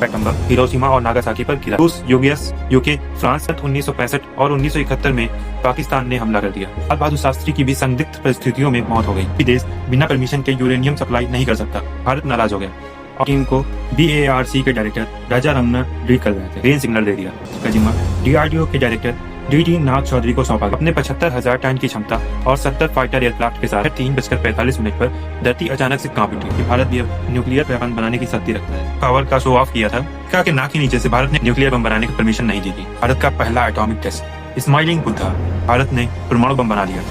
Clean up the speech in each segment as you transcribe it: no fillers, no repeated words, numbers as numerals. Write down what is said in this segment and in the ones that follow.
Atom bomb Hiroshima और Nagasaki पर गिरा। रूस, यूएस, यूके, फ्रांस 1965 और 1971 में पाकिस्तान ने हमला कर दिया। लाल बहादुर शास्त्री की भी संदिग्ध परिस्थितियों में मौत हो गई। विदेश बिना परमिशन के यूरेनियम सप्लाई नहीं कर सकता। भारत नाराज हो गया और टीम को DARC के डायरेक्टर राजा रमन्ना लीड कर रहे थे। ग्रीन सिग्नल दे दिया। इसका जिम्मा DRDO के डायरेक्टर DD नाथ चौधरी को सौंपा गया। अपने 75,000 टन की क्षमता और 70 फाइटर एयरक्राफ्ट के साथ 3:45 पर धरती अचानक से कांप उठी कि भारत भी अब न्यूक्लियर वेपन बनाने की शक्ति रखता है। पावर का शो ऑफ किया था। कहा कि नाक के नीचे से भारत ने न्यूक्लियर बम बनाने की परमिशन नहीं दी थी। भारत का पहला atomic test smiling Buddha, Bharat ने परमाणु बम बना लिया।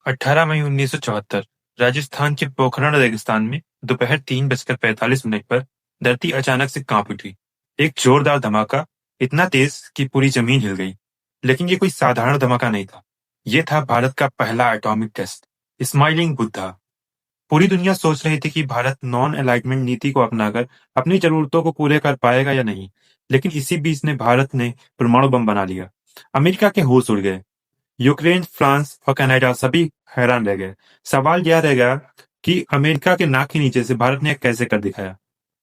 18 मई 1974 राजस्थान के पोखरण रेगिस्तान में दोपहर 3:45 पर धरती अचानक से कांप उठी। एक जोरदार धमाका, इतना तेज कि पूरी जमीन हिल गई। लेकिन ये कोई साधारण धमाका नहीं था। ये था भारत का पहला एटॉमिक टेस्ट स्माइलिंग बुद्धा। पूरी दुनिया सोच रही थी कि भारत नॉन अलाइनमेंट नीति को अपनाकर अपनी जरूरतों को पूरे कर पाएगा या नहीं। लेकिन इसी बीच ने भारत ने परमाणु बम बना लिया। अमेरिका के होश उड़ गए। यूक्रेन, फ्रांस और कनाडा सभी हैरान रह गए। सवाल यह रह गया कि अमेरिका के नाक के नीचे से भारत ने कैसे कर दिखाया।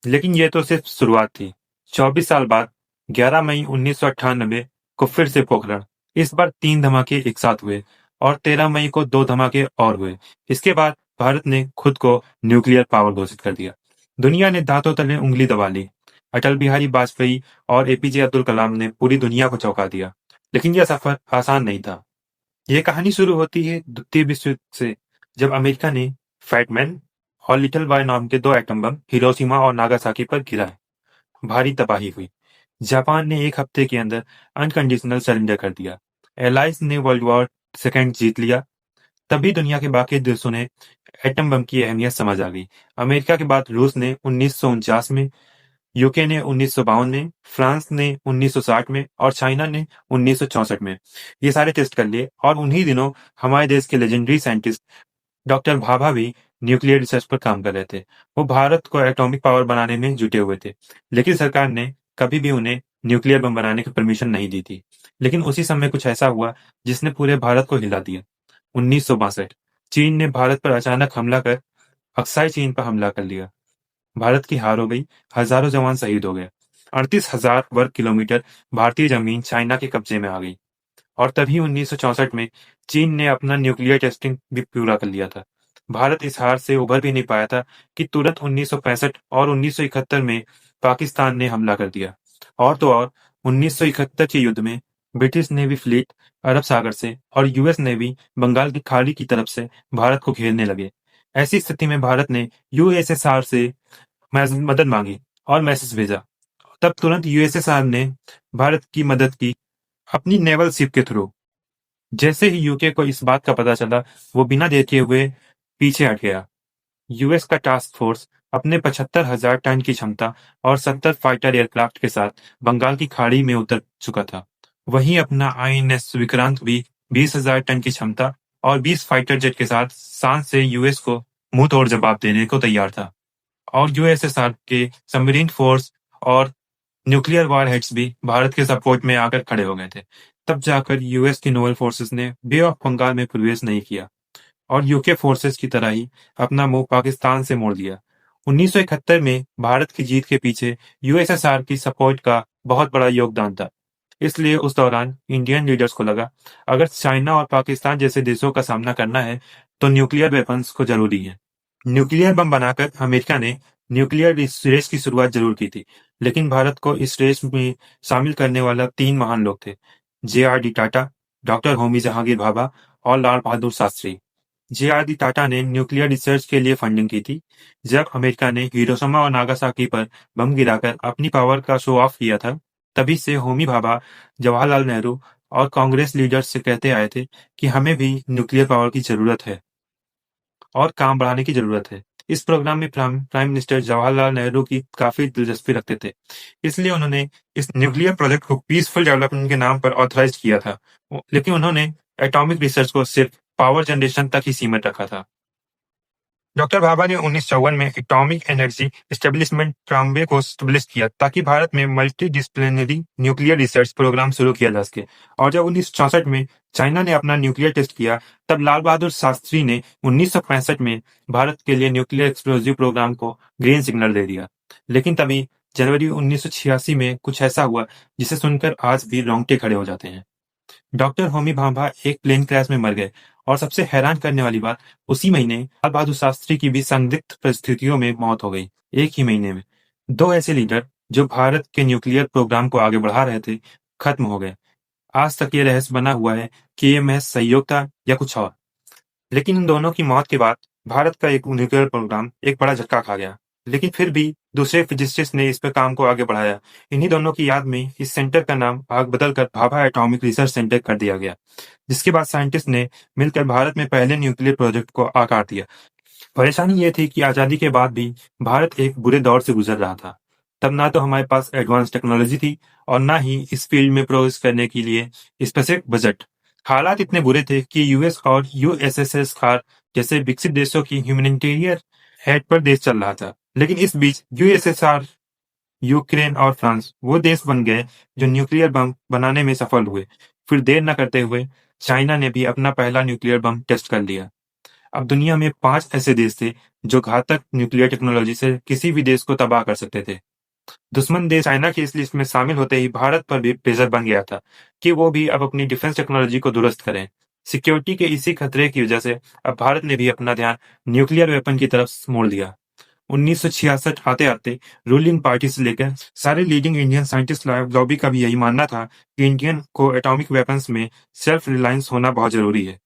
लेकिन यह तो सिर्फ शुरुआत थी। 24 साल बाद 11 मई 1998 को फिर से पोखरण। इस बार 3 धमाके एक साथ हुए और 13 मई को 2 धमाके और हुए। इसके बाद भारत ने खुद को न्यूक्लियर पावर घोषित कर दिया। दुनिया ने दांतों तले उंगली दबा ली। अटल बिहारी वाजपेयी और APJ अब्दुल कलाम ने पूरी दुनिया को चौंका दिया। लेकिन यह सफर आसान नहीं था। यह कहानी शुरू होती है द्वितीय विश्व युद्ध से, जब अमेरिका ने फैट मैन और लिटिल बॉय नाम के 2 एटम बम हिरोशिमा और नागासाकी पर गिराए। भारी तबाही हुई। जापान ने 1 हफ्ते के अंदर अनकंडीशनल सरेंडर कर दिया। एलाइज ने वर्ल्ड वॉर सेकेंड जीत लिया। तभी दुनिया के बाकी देशों ने एटम बम की अहमियत समझ आ गई। अमेरिका के बाद रूस ने 1949 में, यूके ने 1952 में, फ्रांस ने 1960 में और चाइना ने 1964 में ये सारे टेस्ट कर लिए। और उन्हीं दिनों हमारे देश के लेजेंडरी साइंटिस्ट डॉक्टर भाभा भी न्यूक्लियर रिसर्च पर काम कर रहे थे। वो भारत को एटॉमिक पावर बनाने में जुटे हुए थे। लेकिन सरकार ने कभी भी उन्हें न्यूक्लियर बम बनाने की परमिशन नहीं दी थी। लेकिन उसी समय कुछ ऐसा हुआ जिसने पूरे भारत को हिला दिया। 1962 चीन ने भारत पर अचानक हमला कर अक्साई चीन पर हमला कर लिया। भारत की हार हो गई। हजारों जवान शहीद हो गए। 38,000 वर्ग किलोमीटर भारतीय जमीन चाइना के कब्जे में आ गई। और तभी 1964 में चीन ने अपना न्यूक्लियर टेस्टिंग भी पूरा कर लिया था। भारत इस हार से उभर भी नहीं पाया था कि तुरंत 1965 और 1971 में पाकिस्तान ने हमला कर दिया। और तो और 1971 के युद्ध में ब्रिटिश नेवी फ्लीट अरब सागर से और US नेवी बंगाल की खाड़ी की तरफ से भारत को घेरने लगे। ऐसी स्थिति में भारत ने USSR से मदद मांगी और मैसेज भेजा। तब तुरंत USSR ने भारत की मदद की अपनी नेवल शिप के थ्रू। जैसे ही यूके को इस बात का पता चला, वो बिना देखे हुए पीछे हट गया। US का टास्क फोर्स अपने 75,000 टन की क्षमता और 70 फाइटर एयरक्राफ्ट के साथ बंगाल की खाड़ी में उतर चुका था। वहीं अपना INS विक्रांत भी 20,000 टन की क्षमता और 20 फाइटर जेट के साथ शान से US को मुंह तोड़ जवाब देने को तैयार था। और USSR के सबमरीन फोर्स और न्यूक्लियर वॉर हेड्स भी भारत के सपोर्ट में आकर खड़े हो गए थे। तब जाकर US की नेवल फोर्सेस ने बे ऑफ बंगाल में प्रवेश नहीं किया और UK फोर्सेस की तरह ही अपना मुंह पाकिस्तान से मोड़ दिया। 1971 में भारत की जीत के पीछे USSR की सपोर्ट का बहुत बड़ा योगदान था। इसलिए उस दौरान इंडियन लीडर्स को लगा, अगर चाइना और पाकिस्तान जैसे देशों का सामना करना है तो न्यूक्लियर वेपन्स को जरूरी है। न्यूक्लियर बम बनाकर अमेरिका ने न्यूक्लियर रेस की शुरुआत जरूर की थी। लेकिन भारत को इस रेस में शामिल करने वाला 3 महान लोग थे, JRD टाटा, डॉक्टर होमी जहांगीर भाभा और लाल बहादुर शास्त्री। JRD टाटा ने न्यूक्लियर रिसर्च के लिए फंडिंग की थी। जब अमेरिका ने हिरोशिमा और नागासाकी पर बम गिराकर अपनी पावर का शो ऑफ किया था, तभी से होमी भाभा जवाहरलाल नेहरू और कांग्रेस लीडर्स से कहते आए थे कि हमें भी न्यूक्लियर पावर की जरूरत है और काम बढ़ाने की जरूरत है। इस प्रोग्राम में प्राइम मिनिस्टर जवाहरलाल नेहरू की काफी दिलचस्पी रखते थे। इसलिए उन्होंने इस न्यूक्लियर प्रोजेक्ट को पीसफुल डेवलपमेंट के नाम पर ऑथराइज किया था। लेकिन उन्होंने एटॉमिक रिसर्च को सिर्फ पावर जनरेशन तक ही सीमित रखा था। डॉक्टर भाभा ने 1954 में एटॉमिक एनर्जी एस्टेब्लिशमेंट ट्राम्बे को स्टेब्लिश किया ताकि भारत में multidisciplinary nuclear research programme शुरू किया जा सके। और जब 1964 में चाइना ने अपना न्यूक्लियर टेस्ट किया, तब लाल बहादुर शास्त्री ने 1965 में भारत के लिए न्यूक्लियर एक्सप्लोजिव प्रोग्राम को ग्रीन सिग्नल दे दिया। लेकिन तभी जनवरी 1986 में कुछ ऐसा हुआ जिसे सुनकर आज भी रोंगटे खड़े हो जाते हैं। डॉक्टर होमी भाभा एक प्लेन क्रैश में मर गए और सबसे हैरान करने वाली बात, उसी महीने लाल बहादुर शास्त्री की भी संदिग्ध परिस्थितियों में मौत हो गई। एक ही महीने में दो ऐसे लीडर जो भारत के न्यूक्लियर प्रोग्राम को आगे बढ़ा रहे थे, खत्म हो गए। आज तक ये रहस्य बना हुआ है कि ये महज संयोग था या कुछ और। लेकिन इन दोनों की मौत के बाद भारत का एक न्यूक्लियर प्रोग्राम एक बड़ा झटका खा गया। लेकिन फिर भी दूसरे फिजिसिस्ट ने इस पर काम को आगे बढ़ाया। इन्हीं दोनों की याद में इस सेंटर का नाम आग बदलकर भाभा एटॉमिक रिसर्च सेंटर कर दिया गया, जिसके बाद साइंटिस्ट ने मिलकर भारत में पहले न्यूक्लियर प्रोजेक्ट को आकार दिया। परेशानी ये थी कि आजादी के बाद भी भारत एक बुरे दौर से गुजर रहा था। तब ना तो हमारे पास एडवांस टेक्नोलॉजी थी और ना ही इस फील्ड में प्रोग्रेस करने के लिए स्पेसिफिक बजट। हालात इतने बुरे थे कि यूएस और यूएसएसआर जैसे विकसित देशों की ह्यूमैनिटेरियन हेड पर देश चल रहा था। लेकिन इस बीच यूएसएसआर, यूक्रेन और फ्रांस वो देश बन गए जो न्यूक्लियर बम बनाने में सफल हुए। फिर देर न करते हुए चाइना ने भी अपना पहला न्यूक्लियर बम टेस्ट कर लिया। अब दुनिया में 5 ऐसे देश थे जो घातक न्यूक्लियर टेक्नोलॉजी से किसी भी देश को तबाह कर सकते थे। दुश्मन देश चाइना की इस लिस्ट में शामिल होते ही भारत पर भी प्रेशर बन गया था कि वो भी अब अपनी डिफेंस टेक्नोलॉजी को दुरुस्त करें। सिक्योरिटी के इसी खतरे की वजह से अब भारत ने भी अपना ध्यान न्यूक्लियर वेपन की तरफ मोड़ दिया। 1966 आते आते रूलिंग पार्टी से लेकर सारे लीडिंग इंडियन साइंटिस्ट लॉबी का भी यही मानना था कि इंडियन को एटॉमिक वेपन्स में सेल्फ रिलायंस होना बहुत जरूरी है।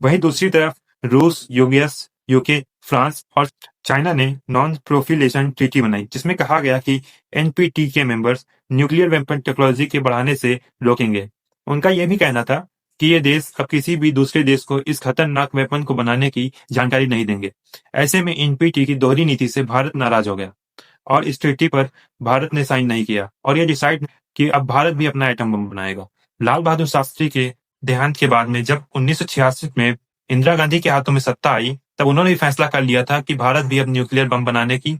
वहीं दूसरी तरफ रूस, यूएस, यूके, फ्रांस और चाइना ने नॉन प्रोफिलेशन ट्रीटी बनाई, जिसमें कहा गया कि एनपीटी के मेंबर्स न्यूक्लियर वेपन टेक्नोलॉजी के बढ़ाने से रोकेंगे। उनका यह भी कहना था कि ये देश अब किसी भी दूसरे देश को इस खतरनाक वेपन को बनाने की जानकारी नहीं देंगे। ऐसे में एनपीटी की दोहरी नीति से भारत नाराज हो गया और इस ट्रीटी पर भारत ने साइन नहीं किया और यह डिसाइड कि अब भारत भी अपना एटम बम बनाएगा। लाल बहादुर शास्त्री के देहांत के बाद में जब 1966 में इंदिरा गांधी के हाथों में सत्ता आई, तब उन्होंने भी फैसला कर लिया था कि भारत भी अब न्यूक्लियर बम बनाने की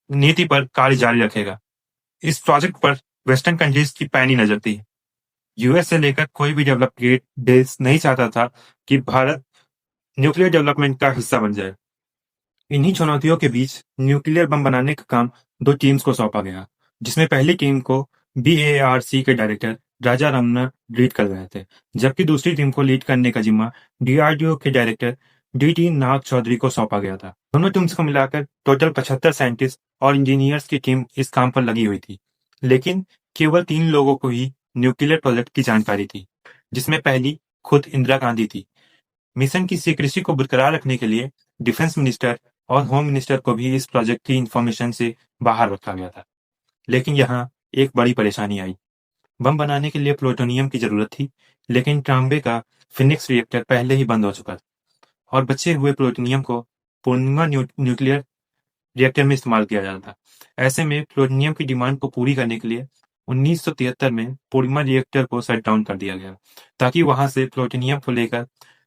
नीति पर कार्य जारी रखेगा। इस प्रोजेक्ट पर वेस्टर्न कंट्रीज की पैनी नजर थी। यूएस से लेकर कोई भी डेवलप्ड देश नहीं चाहता था कि भारत न्यूक्लियर डेवलपमेंट का हिस्सा बन जाए। इन्हीं चुनौतियों के बीच न्यूक्लियर बम बनाने का काम 2 टीम्स को सौंपा गया, जिसमें पहली टीम को बीएआरसी के डायरेक्टर राजा रमना लीड कर रहे थे, जबकि दूसरी टीम को लीड करने का जिम्मा डीआरडीओ के डायरेक्टर डीटी नाग चौधरी को सौंपा गया था। दोनों टीम्स को मिलाकर टोटल 75 साइंटिस्ट और इंजीनियर्स की टीम इस काम पर लगी हुई थी। लेकिन केवल 3 लोगों को ही न्यूक्लियर प्रोजेक्ट की जानकारी थी, जिसमें पहली खुद इंदिरा गांधी थी। मिशन की सीक्रेसी को बरकरार रखने के लिए डिफेंस मिनिस्टर और होम मिनिस्टर को भी इस प्रोजेक्ट की इंफॉर्मेशन से बाहर रखा गया था। लेकिन यहाँ एक बड़ी परेशानी आई। बम बनाने के लिए प्लूटोनियम की जरूरत थी, लेकिन ट्रांबे का फिनिक्स रिएक्टर पहले ही बंद हो चुका था और बचे हुए प्लूटोनियम को पूर्णिमा न्यूक्लियर रिएक्टर में इस्तेमाल किया जाता था। ऐसे में प्लूटोनियम की डिमांड को पूरी करने के लिए 1973 में पूर्णिमा रिएक्टर को शट डाउन कर दिया गया, ताकि वहां से प्लूटोनियम को लेकर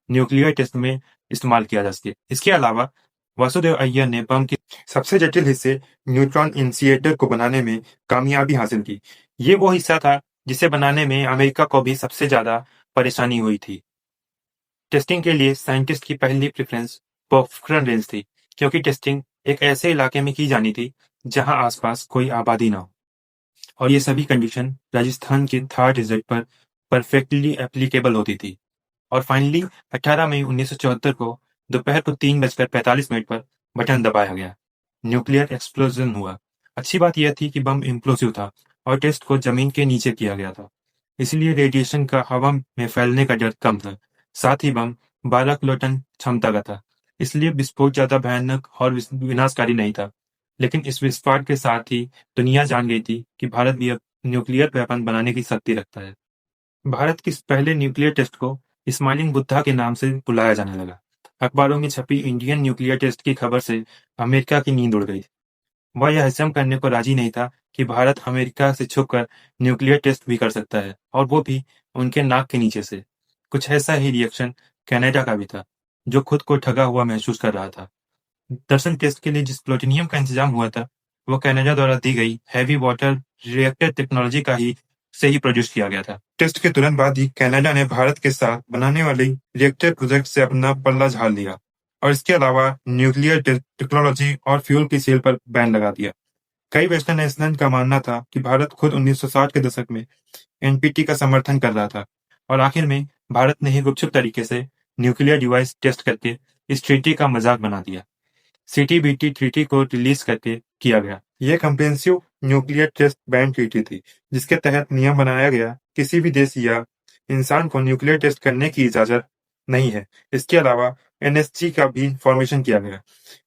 न्यूक्लियर टेस्ट में इस्तेमाल किया जा सके। इसके अलावा वासुदेव अय्यर ने बम के सबसे जटिल हिस्से न्यूट्रॉन इनिशिएटर को बनाने में कामयाबी हासिल की। ये वो हिस्सा था जिसे बनाने में अमेरिका को भी सबसे ज्यादा परेशानी हुई थी। टेस्टिंग के लिए साइंटिस्ट की पहली प्रेफरेंस पोखरण रेंज थी, क्योंकि टेस्टिंग एक ऐसे इलाके में की जानी थी जहां आसपास कोई आबादी ना हो, और ये सभी कंडीशन राजस्थान के थार डेजर्ट पर परफेक्टली एप्लीकेबल होती थी। और फाइनली 18 मई 1974 को दोपहर को 3:45 पर बटन दबाया गया। न्यूक्लियर एक्सप्लोजन हुआ। अच्छी बात यह थी कि बम इम्प्लोसिव था और टेस्ट को जमीन के नीचे किया गया था, इसलिए रेडिएशन का हवा में फैलने का डर कम था। साथ ही बम 12 किलोटन क्षमता का था, इसलिए विस्फोट ज्यादा भयानक और विनाशकारी नहीं था। लेकिन इस विस्फोट के साथ ही दुनिया जान गई थी कि भारत भी अब न्यूक्लियर वेपन बनाने की शक्ति रखता है। भारत के इस पहले न्यूक्लियर टेस्ट को स्माइलिंग बुद्धा के नाम से बुलाया जाने लगा। अखबारों में छपी इंडियन न्यूक्लियर टेस्ट की खबर से अमेरिका की नींद उड़ गई। वह यह हजम करने को राजी नहीं था कि भारत अमेरिका से छुपकर न्यूक्लियर टेस्ट भी कर सकता है, और वो भी उनके नाक के नीचे से। कुछ ऐसा ही रिएक्शन कनाडा का भी था, जो खुद को ठगा हुआ महसूस कर रहा था। दरअसल टेस्ट के लिए जिस प्लूटोनियम का इंतजाम हुआ था, वो कनाडा द्वारा दी गई हैवी वाटर रिएक्टर टेक्नोलॉजी का ही से ही प्रोड्यूस किया गया था। टेस्ट के तुरंत बाद ही कनाडा ने भारत के साथ बनाने वाली रिएक्टर प्रोजेक्ट से अपना पल्ला झाड़ लिया और इसके अलावा न्यूक्लियर टेक्नोलॉजी और फ्यूल की सेल पर बैन लगा दिया। कई वेस्टर्न नेशनल का मानना था कि भारत खुद 1960 के दशक में एनपीटी का समर्थन कर रहा था और आखिर में भारत ने ही गुपचुप तरीके से न्यूक्लियर डिवाइस टेस्ट करके इस ट्रीटी का मजाक बना दिया। सीटीबीटी ट्रीटी को रिलीज करके किया गया। यह comprehensive nuclear test ban treaty थी, जिसके तहत नियम बनाया गया किसी भी देश या इंसान को न्यूक्लियर टेस्ट करने की इजाजत नहीं है। इसके अलावा एनएसजी का भी फॉर्मेशन किया गया।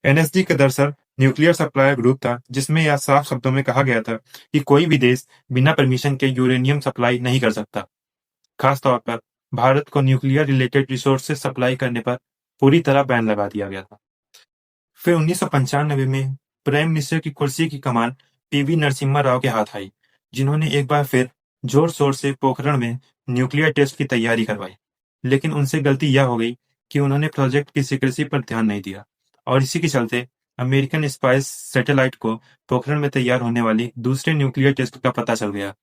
एनएसजी का दरअसल न्यूक्लियर सप्लायर ग्रुप था, जिसमें यह साफ शब्दों में कहा गया था कि कोई भी देश बिना परमिशन के यूरेनियम सप्लाई नहीं कर सकता। खास तौर पर भारत को न्यूक्लियर रिलेटेड रिसोर्सेज सप्लाई करने पर पूरी तरह बैन लगा दिया गया था। फिर 1995 में प्राइम मिनिस्टर की कुर्सी की कमान पीवी नरसिम्हा राव के हाथ आई, जिन्होंने एक बार फिर जोर शोर से पोखरण में न्यूक्लियर टेस्ट की तैयारी करवाई। लेकिन उनसे गलती यह हो गई कि उन्होंने प्रोजेक्ट की सीक्रेसी पर ध्यान नहीं दिया और इसी के चलते अमेरिकन स्पाइस सैटेलाइट को पोखरण में तैयार होने वाली दूसरे न्यूक्लियर टेस्ट का पता चल गया।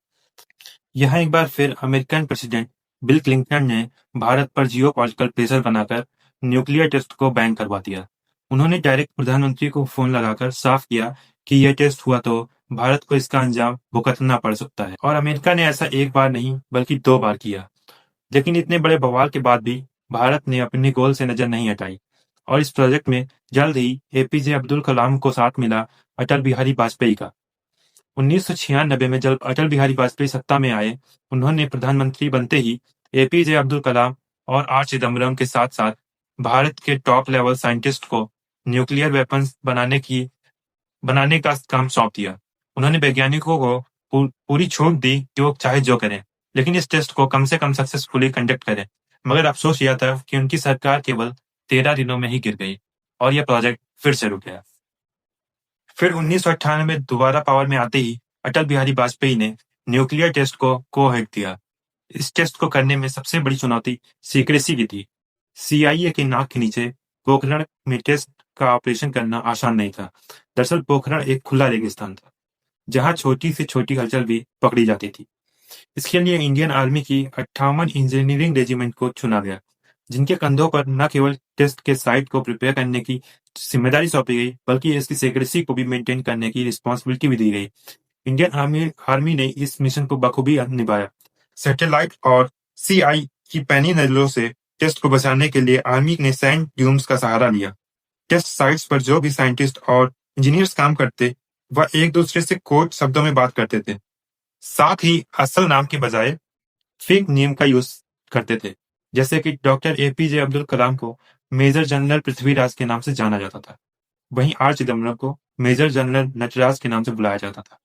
यहाँ एक बार फिर अमेरिकन प्रेसिडेंट बिल क्लिंटन ने भारत पर जियोपॉलिटिकल प्रेशर बनाकर न्यूक्लियर टेस्ट को बैन करवा दिया। उन्होंने डायरेक्ट प्रधानमंत्री को फोन लगाकर साफ किया कि यह टेस्ट हुआ तो भारत को इसका अंजाम भुगतना पड़ सकता है, और अमेरिका ने ऐसा एक बार नहीं बल्कि 2 बार किया। लेकिन इतने बड़े बवाल के बाद भी भारत ने अपने गोल से नजर नहीं हटाई और इस प्रोजेक्ट में जल्द ही एपीजे अब्दुल कलाम को साथ मिला अटल बिहारी वाजपेयी का। 1996 में जब अटल बिहारी वाजपेयी सत्ता में आए, उन्होंने प्रधानमंत्री बनते ही एपीजे अब्दुल कलाम और आर चिदम्बरम के साथ साथ भारत के टॉप लेवल साइंटिस्ट को न्यूक्लियर वेपन्स बनाने का काम सौंप दिया। उन्होंने वैज्ञानिकों को पूरी छूट दी कि वो चाहे जो करें, लेकिन इस टेस्ट को कम से कम सक्सेसफुली कंडक्ट करें। मगर अफसोस यह था कि उनकी सरकार केवल 13 दिनों में ही गिर गई और यह प्रोजेक्ट फिर से रुक गया। फिर 1998 में दोबारा पावर में आते ही अटल बिहारी वाजपेयी ने न्यूक्लियर टेस्ट को को-हेड दिया। इस टेस्ट को करने में सबसे बड़ी चुनौती सीक्रेसी की थी। सीआईए के नाक के नीचे पोखरण में टेस्ट का ऑपरेशन करना आसान नहीं था। दरअसल पोखरण एक खुला रेगिस्तान था, जहां छोटी से छोटी हलचल भी पकड़ी जाती थी। इसके लिए इंडियन आर्मी की 58 इंजीनियरिंग रेजिमेंट को चुना गया, जिनके कंधों पर न केवल टेस्ट के साइट को प्रिपेयर करने की जिम्मेदारी सौंपी गई, बल्कि इसकी सेक्रेसी को भी मेंटेन करने की रिस्पॉन्सिबिलिटी भी दी गई। इंडियन आर्मी ने इस मिशन को बखूबी निभाया। सैटेलाइट और सीआई की पैनी नजरों से टेस्ट को बचाने के लिए आर्मी ने सैंड ड्यून्स का सहारा लिया। टेस्ट साइट्स पर जो भी साइंटिस्ट और इंजीनियर्स काम करते, वह एक दूसरे से कोड शब्दों में बात करते थे। साथ ही असल नाम के बजाय फेक नेम का यूज करते थे, जैसे कि डॉक्टर एपीजे अब्दुल कलाम को मेजर जनरल पृथ्वीराज के नाम से जाना जाता था, वहीं आर चिदम्बरम को मेजर जनरल नटराज के नाम से बुलाया जाता था।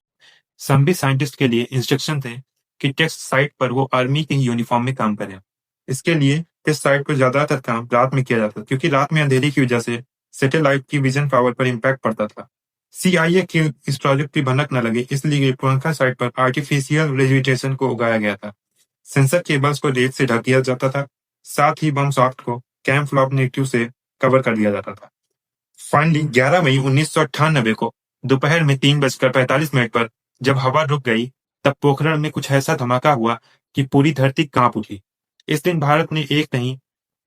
सभी साइंटिस्ट के लिए इंस्ट्रक्शन थे कि टेस्ट साइट पर वो आर्मी के ही यूनिफॉर्म में काम करें। इसके लिए टेस्ट साइट पर ज्यादातर काम रात में किया जाता, क्योंकि रात में अंधेरे की वजह से सैटेलाइट की विजन पावर पर इम्पैक्ट पड़ता था। सीआईए की इस प्रोजेक्ट की भनक न लगे, इसलिए पुरनका साइट पर आर्टिफिशियल वेजिटेशन को उगाया गया था। सेंसर केबल्स को रेत से ढक दिया जाता था, साथ ही बम सॉफ्ट को कैमफ्लॉग नेटिव से कवर कर दिया जाता था। फाइनली 11 मई 1998 को दोपहर में 3:45 पर जब हवा रुक गई, तब पोखरण में कुछ ऐसा धमाका हुआ कि पूरी धरती कांप उठी। इस दिन भारत ने एक नहीं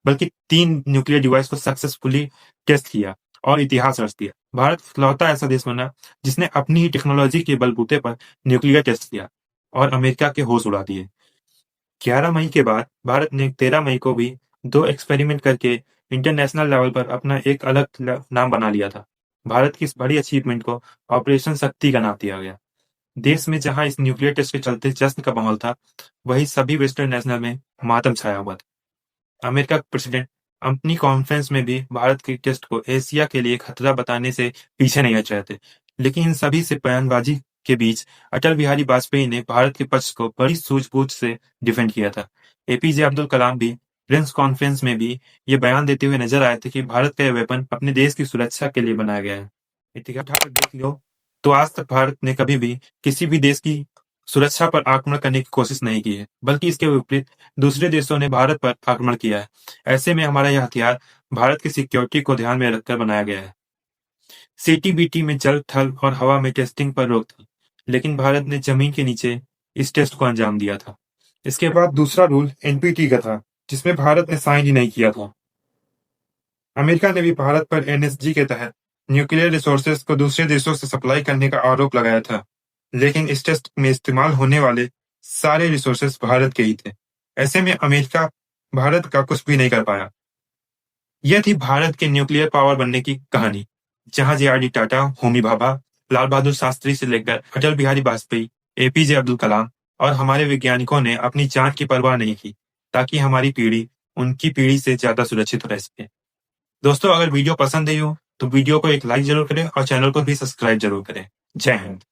बल्कि 3 न्यूक्लियर डिवाइस को सक्सेसफुली टेस्ट किया और इतिहास रच दिया। भारत इकलौता ऐसा देश बना जिसने अपनी ही टेक्नोलॉजी के बलबूते पर न्यूक्लियर टेस्ट किया और अमेरिका के होश उड़ा दिए। 11 मई के बाद भारत ने 13 मई को भी 2 एक्सपेरिमेंट करके इंटरनेशनल लेवल पर अपना एक अलग नाम बना लिया था। भारत की इस बड़ी अचीवमेंट को ऑपरेशन शक्ति का नाम दिया गया। देश में जहां इस न्यूक्लियर टेस्ट के चलते जश्न का माहौल था, वही सभी वेस्टर्न नेशनल में मातम छाया हुआ था। अमेरिका के प्रेसिडेंट अपनी कॉन्फ्रेंस में भी भारत के टेस्ट को एशिया के लिए खतरा बताने से पीछे नहीं हट रहे थे। लेकिन इन सभी से बयानबाजी के बीच अटल बिहारी वाजपेयी ने भारत के पक्ष को बड़ी सूझबूझ से डिफेंड किया था। एपीजे अब्दुल कलाम भी प्रेस कॉन्फ्रेंस में भी ये बयान देते हुए नजर आए थे कि भारत का यह वेपन अपने देश की सुरक्षा के लिए बनाया गया है। इतिहास उठाकर देख लो तो आज तक भारत ने कभी भी किसी भी देश की सुरक्षा पर आक्रमण करने की कोशिश नहीं की है, बल्कि इसके विपरीत दूसरे देशों ने भारत पर आक्रमण किया है। ऐसे में हमारा यह हथियार भारत की सिक्योरिटी को ध्यान में रखकर बनाया गया है। सीटीबीटी में जल, थल और हवा में टेस्टिंग पर रोक थी, लेकिन भारत ने जमीन के नीचे इस टेस्ट को अंजाम दिया था। इसके बाद दूसरा रूल एनपीटी का था, जिसमें भारत ने साइन ही नहीं किया था। अमेरिका ने भी भारत पर एनएसजी के तहत न्यूक्लियर रिसोर्सेज को दूसरे देशों से सप्लाई करने का आरोप लगाया था, लेकिन इस टेस्ट में इस्तेमाल होने वाले सारे रिसोर्सेज भारत के ही थे। ऐसे में अमेरिका भारत का कुछ भी नहीं कर पाया। यह थी भारत के न्यूक्लियर पावर बनने की कहानी, जहां जे.आर.डी. टाटा, होमी भाभा, लाल बहादुर शास्त्री से लेकर अटल बिहारी वाजपेयी, एपीजे अब्दुल कलाम और हमारे वैज्ञानिकों ने अपनी जान की परवाह नहीं की, ताकि हमारी पीढ़ी उनकी पीढ़ी से ज्यादा सुरक्षित रह सके। दोस्तों, अगर वीडियो पसंद आई हो तो वीडियो को एक लाइक जरूर करें और चैनल को भी सब्सक्राइब जरूर करें। जय हिंद।